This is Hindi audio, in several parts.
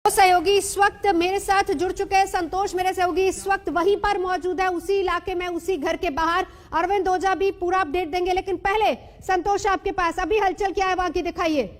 सहयोगी इस वक्त मेरे साथ जुड़ चुके हैं। संतोष मेरे सहयोगी इस वक्त वहीं पर मौजूद है, उसी इलाके में, उसी घर के बाहर। अरविंद ओझा भी पूरा अपडेट देंगे, लेकिन पहले संतोष आपके पास अभी हलचल क्या है वहां की, दिखाइए।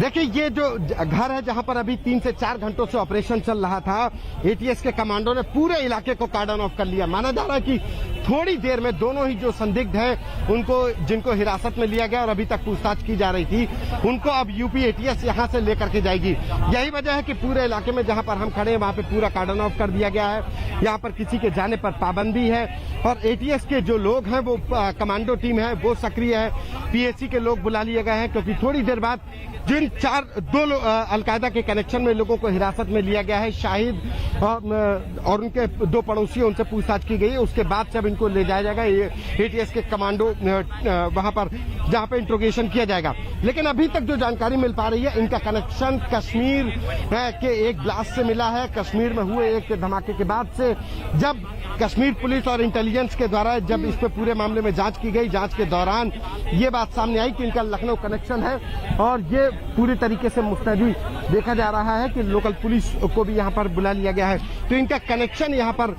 देखिए, ये जो घर है जहां पर अभी 3 से 4 घंटों से ऑपरेशन चल रहा था, एटीएस के कमांडो ने पूरे इलाके को कार्डन ऑफ कर लिया। माना जा रहा है कि थोड़ी देर में दोनों ही जो संदिग्ध हैं उनको, जिनको हिरासत में लिया गया और अभी तक पूछताछ की जा रही थी, उनको अब यूपी एटीएस यहां से लेकर के जाएगी। यही वजह है कि पूरे इलाके में जहां पर हम खड़े हैं वहां पे पूरा कार्डन ऑफ कर दिया गया है। यहाँ पर किसी के जाने पर पाबंदी है और एटीएस के जो लोग हैं वो कमांडो टीम है वो सक्रिय है। पीएसी के लोग बुला लिए गए हैं क्योंकि थोड़ी देर बाद जिन दो अलकायदा के कनेक्शन में लोगों को हिरासत में लिया गया है, शाहिद और उनके 2 पड़ोसियों, उनसे पूछताछ की गई। उसके बाद जब इनको ले जाया जाएगा ये एटीएस के कमांडो वहां पर जहां पे इंट्रोगेशन किया जाएगा। लेकिन अभी तक जो जानकारी मिल पा रही है, इनका कनेक्शन कश्मीर के एक ब्लास्ट से मिला है। कश्मीर में हुए एक धमाके के बाद से जब कश्मीर पुलिस और इंटेलिजेंस के द्वारा जब इस पे पूरे मामले में जांच की गई, जांच के दौरान ये बात सामने आई कि इनका लखनऊ कनेक्शन है और ये पूरी तरीके से मुस्तैदी देखा जा रहा है कि लोकल पुलिस को भी यहाँ पर बुला लिया गया है। तो इनका कनेक्शन यहाँ पर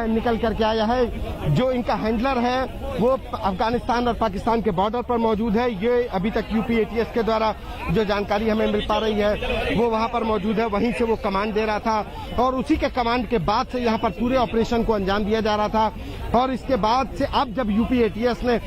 निकल करके आया है। जो इनका हैंडलर है वो अफगानिस्तान और पाकिस्तान के बॉर्डर पर मौजूद है। ये अभी तक यूपी एटीएस के द्वारा जो जानकारी हमें मिल पा रही है वो वहाँ पर मौजूद है, वहीं से वो कमांड दे रहा था और उसी के कमांड के बाद से यहाँ पर पूरे ऑपरेशन को अंजाम दिया जा रहा था। और इसके बाद से अब जब यूपी एटीएस ने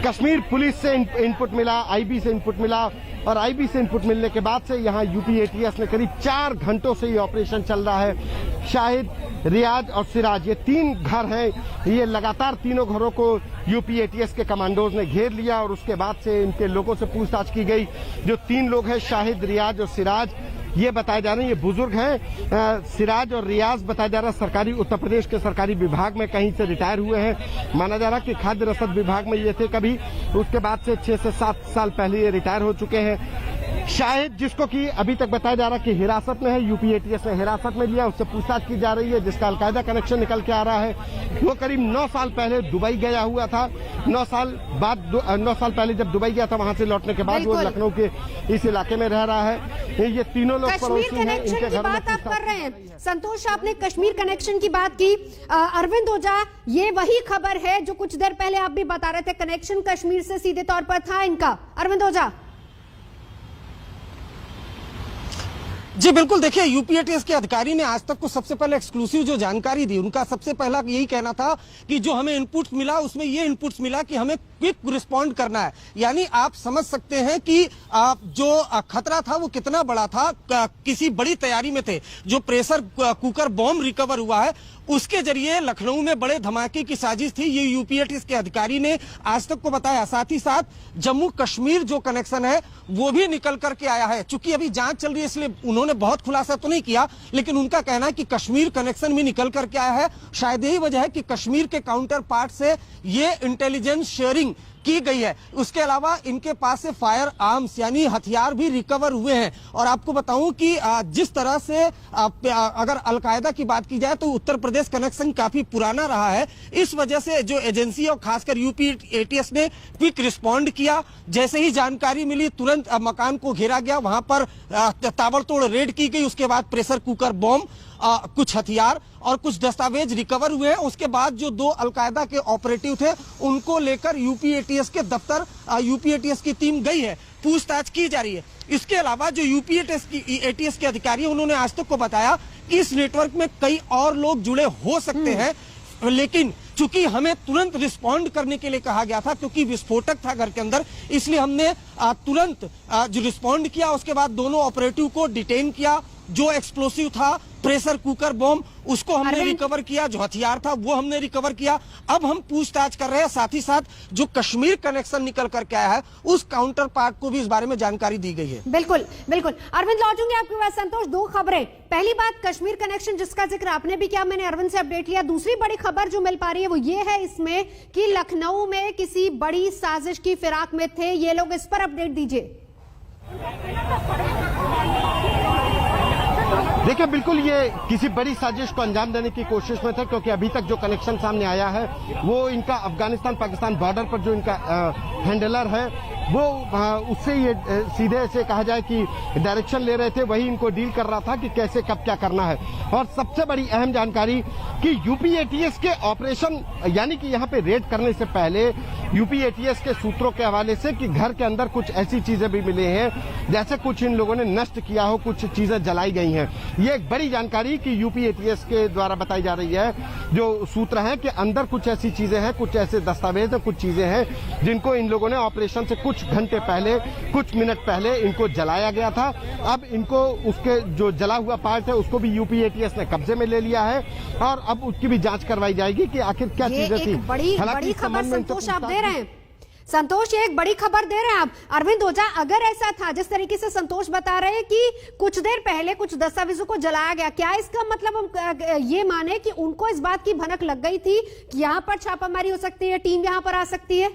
कश्मीर पुलिस से इनपुट मिला, आईबी से इनपुट मिला और आईबी से इनपुट मिलने के बाद से यहाँ यूपी एटीएस में करीब 4 घंटों से ये ऑपरेशन चल रहा है। शाहिद, रियाज और सिराज, ये 3 घर हैं। ये लगातार तीनों घरों को यूपी एटीएस के कमांडोज ने घेर लिया और उसके बाद से इनके लोगों से पूछताछ की गई। जो 3 लोग हैं, शाहिद, रियाज और सिराज, ये बताया जा रहा है ये बुजुर्ग हैं। सिराज और रियाज बताया जा रहा है सरकारी, उत्तर प्रदेश के सरकारी विभाग में कहीं से रिटायर हुए हैं। माना जा रहा है कि खाद्य रसद विभाग में ये थे कभी, उसके बाद से 6 से 7 साल पहले ये रिटायर हो चुके हैं। शाहिद, जिसको कि अभी तक बताया जा रहा है कि हिरासत में है, यूपी एटीएस ने हिरासत में लिया, उससे पूछताछ की जा रही है, जिसका अलकायदा कनेक्शन निकल के आ रहा है। वो करीब 9 साल पहले दुबई गया हुआ था। 9 साल पहले जब दुबई गया था, वहां से लौटने के बाद वो लखनऊ के इस इलाके में रह रहा है। ये तीनों लोग कश्मीर कनेक्शन की बात आप कर रहे हैं। संतोष, आपने कश्मीर कनेक्शन की बात की। अरविंद ओझा, ये वही खबर है जो कुछ देर पहले आप भी बता रहे थे, कनेक्शन कश्मीर से सीधे तौर पर था इनका। अरविंद ओझा जी बिल्कुल, देखिए यूपी एटीएस के अधिकारी ने आज तक को सबसे पहले एक्सक्लूसिव जो जानकारी दी, उनका सबसे पहला यही कहना था कि जो हमें इनपुट्स मिला उसमें ये इनपुट्स मिला कि हमें क्विक रिस्पॉन्ड करना है। यानी आप समझ सकते हैं कि जो खतरा था वो कितना बड़ा था, किसी बड़ी तैयारी में थे। जो प्रेशर कुकर बॉम्ब रिकवर हुआ है उसके जरिए लखनऊ में बड़े धमाके की साजिश थी, ये यूपी एटीएस के अधिकारी ने आज तक को बताया। साथ ही साथ जम्मू कश्मीर जो कनेक्शन है वो भी निकल करके आया है। चूंकि अभी जांच चल रही है इसलिए उन्होंने बहुत खुलासा तो नहीं किया, लेकिन उनका कहना है कि कश्मीर कनेक्शन भी निकल करके आया है। शायद यही वजह है कि कश्मीर के काउंटर पार्ट से ये इंटेलिजेंस शेयरिंग की गई है। उसके अलावा इनके पास से फायर आर्म्स यानी हथियार भी रिकवर हुए हैं। और आपको बताऊं कि जिस तरह से अगर अलकायदा की बात की जाए तो उत्तर प्रदेश कनेक्शन काफी पुराना रहा है। इस वजह से जो एजेंसी और खासकर यूपी एटीएस ने क्विक रिस्पॉन्ड किया। जैसे ही जानकारी मिली तुरंत मकान को घेरा गया, वहां पर ताबड़तोड़ रेड की गई। उसके बाद प्रेशर कुकर बॉम्ब, कुछ हथियार और कुछ दस्तावेज रिकवर हुए हैं। उसके बाद जो 2 अलकायदा के ऑपरेटिव थे उनको लेकर यूपी एटीएस के दफ्तर यूपी एटीएस की टीम गई है, पूछताछ की जा रही है। इसके अलावा जो यूपी एटीएस के अधिकारी हैं उन्होंने आज तक को बताया कि इस नेटवर्क में कई और लोग जुड़े हो सकते हैं, लेकिन चूंकि हमें तुरंत रिस्पॉन्ड करने के लिए कहा गया था क्योंकि विस्फोटक था घर के अंदर, इसलिए हमने तुरंत जो रिस्पॉन्ड किया। उसके बाद दोनों ऑपरेटिव को डिटेन किया। जो एक्सप्लोसिव था प्रेशर कुकर बॉम्ब उसको हमने रिकवर किया, जो हथियार था वो हमने रिकवर किया। अब हम पूछताछ कर रहे हैं। साथ ही साथ जो कश्मीर कनेक्शन निकल करके आया है उस काउंटर पार्ट को भी इस बारे में जानकारी दी गई है। बिल्कुल बिल्कुल। अरविंद, लौटूंगे आपके पास। संतोष, 2 खबरें। पहली बात, कश्मीर कनेक्शन जिसका जिक्र आपने भी किया, मैंने अरविंद से अपडेट लिया। दूसरी बड़ी खबर जो मिल पा रही है वो ये है इसमें कि लखनऊ में किसी बड़ी साजिश की फिराक में थे ये लोग। इस पर अपडेट दीजिए। देखिए, बिल्कुल ये किसी बड़ी साजिश को अंजाम देने की कोशिश में था, क्योंकि अभी तक जो कनेक्शन सामने आया है वो इनका अफगानिस्तान पाकिस्तान बॉर्डर पर जो इनका हैंडलर है वो उससे ये सीधे से कहा जाए कि डायरेक्शन ले रहे थे, वही इनको डील कर रहा था कि कैसे कब क्या करना है। और सबसे बड़ी अहम जानकारी कि यूपीएटीएस के ऑपरेशन यानी कि यहाँ पे रेड करने से पहले यूपीएटीएस के सूत्रों के हवाले से कि घर के अंदर कुछ ऐसी चीजें भी मिली हैं जैसे कुछ इन लोगों ने नष्ट किया हो, कुछ चीजें जलाई गई हैं। ये एक बड़ी जानकारी कि यूपीएटीएस के द्वारा बताई जा रही है, जो सूत्र हैं कि अंदर कुछ ऐसी चीजें हैं, कुछ ऐसे दस्तावेज हैं, कुछ चीजें हैं जिनको इन लोगों ने ऑपरेशन से कुछ घंटे पहले, कुछ मिनट पहले इनको जलाया गया था। अब इनको उसके जो जला हुआ पार्ट है उसको भी यूपीएटीएस ने कब्जे में ले लिया है और अब उसकी भी जांच करवाई जाएगी कि आखिर क्या चीजें थी। बड़ी खबर संतोष आप दे रहे हैं। संतोष, ये एक बड़ी खबर दे रहे हैं आप। अरविंद ओझा, अगर ऐसा था जिस तरीके से संतोष बता रहे हैं कि कुछ देर पहले कुछ दस्तावेजों को जलाया गया, क्या इसका मतलब हम ये माने कि उनको इस बात की भनक लग गई थी कि यहाँ पर छापामारी हो सकती है, टीम यहाँ पर आ सकती है?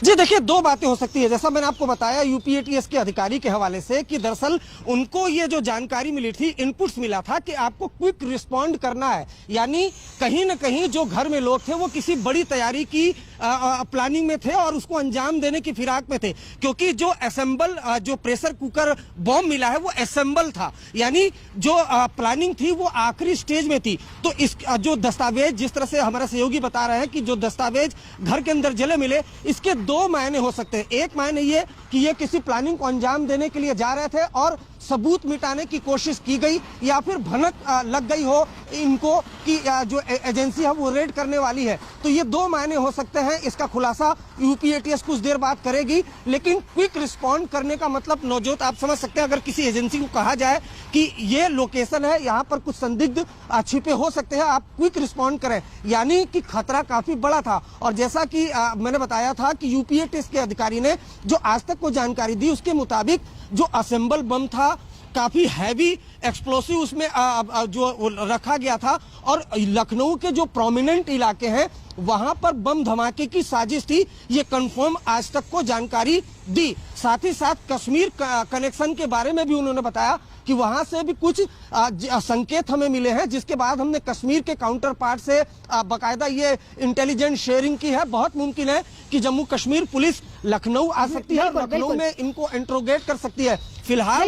जी देखिए, दो बातें हो सकती है। जैसा मैंने आपको बताया यूपीएटीएस के अधिकारी के हवाले से कि दरअसल उनको ये जो जानकारी मिली थी, इनपुट्स मिला था कि आपको क्विक रिस्पॉन्ड करना है, यानी कहीं न कहीं जो घर में लोग थे वो किसी बड़ी तैयारी की प्लानिंग में थे और उसको अंजाम देने की फिराक में थे, क्योंकि जो असेंबल जो प्रेशर कुकर बॉम्ब मिला है वो असेंबल था, यानी जो प्लानिंग थी वो आखिरी स्टेज में थी। तो इस जो दस्तावेज, जिस तरह से हमारे सहयोगी बता रहे हैं कि जो दस्तावेज घर के अंदर जले मिले, इसके दो मायने हो सकते हैं। एक मायने ये कि ये किसी प्लानिंग को अंजाम देने के लिए जा रहे थे और सबूत मिटाने की कोशिश की गई, या फिर भनक लग गई हो इनको कि जो एजेंसी है वो रेड करने वाली है। तो ये दो मायने हो सकते हैं। इसका खुलासा यूपीएटीएस कुछ देर बाद करेगी, लेकिन क्विक रिस्पॉन्ड करने का मतलब नवजोत आप समझ सकते हैं, अगर किसी एजेंसी को कहा जाए कि ये लोकेशन है, यहाँ पर कुछ संदिग्ध छिपे हो सकते हैं, आप क्विक रिस्पॉन्ड करें, यानी कि खतरा काफी बड़ा था। और जैसा कि मैंने बताया था कि यूपीएटीएस के अधिकारी ने जो आज तक को जानकारी दी, उसके मुताबिक जो असेंबल बम था, काफी हैवी एक्सप्लोसिव उसमें जो रखा गया था, और लखनऊ के जो प्रोमिनेंट इलाके हैं वहां पर बम धमाके की साजिश थी, ये कंफर्म आज तक को जानकारी दी। साथ ही साथ कश्मीर कनेक्शन के बारे में भी उन्होंने बताया कि वहां से भी कुछ संकेत हमें मिले हैं, जिसके बाद हमने कश्मीर के काउंटर पार्ट से बाकायदा ये इंटेलिजेंस शेयरिंग की है। बहुत मुमकिन है कि जम्मू कश्मीर पुलिस लखनऊ आ सकती है, लखनऊ में इनको इंट्रोगेट कर सकती है। फिलहाल